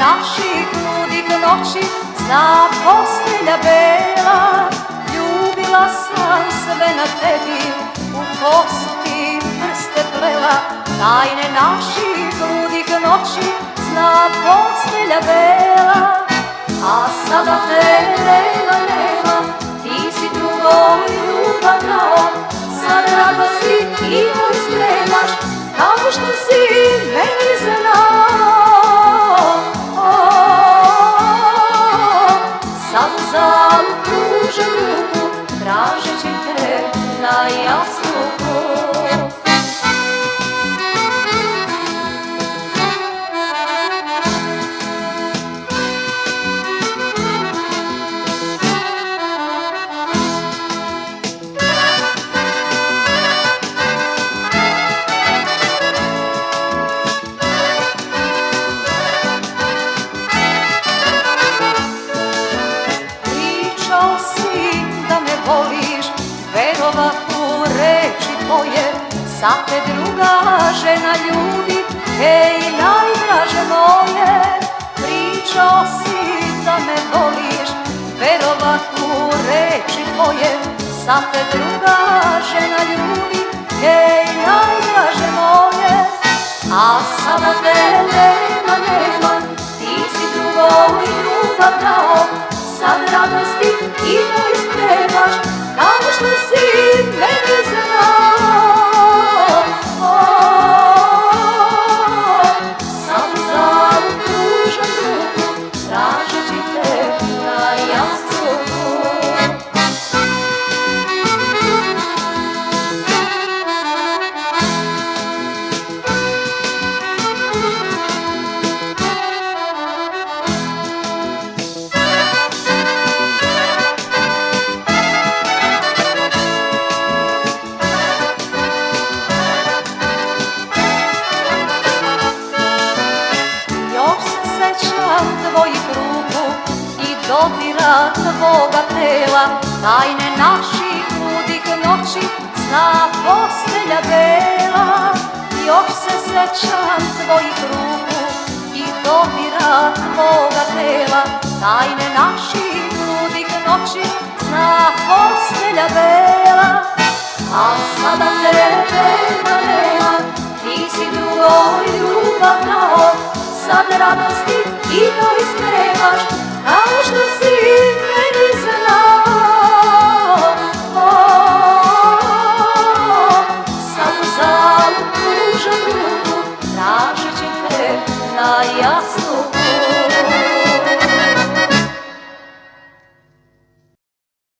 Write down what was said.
naših ludih noći zna postelja bela. Ljubila sam sve na tebi, u kosu ti prste plela. Tajne naših ludih noći zna postelja bela. A sada te nema, ti si drugo ljubav dao. Sad radosti i moj spremaš, kao što si meni znao. Sad zaokružem ruku, tražeći te na jastuku. Voliš, verovat u reči tvoje, sad te druga žena ljubi, hej najdraže moje. Pričao si da me voliš, verovat u reči tvoje, sad te druga žena ljubi, hej najdraže moje. A sada te nema, ti si drugo ljubav dao. Sad radosti i moj spremaš, kao što si meni znao. Sad zaokružem ruku, tražeći te na jastuku. Tvojih ruku i dodira tvoga tela, tajne naših ludih noći zna postelja bela. Još se sećam tvojih ruku i dodira tvoga tela, tajne naših ludih noći zna postelja bela. A sada tebe nema, ti si drugo ljubav dao. Sad radosti i moj spremaš,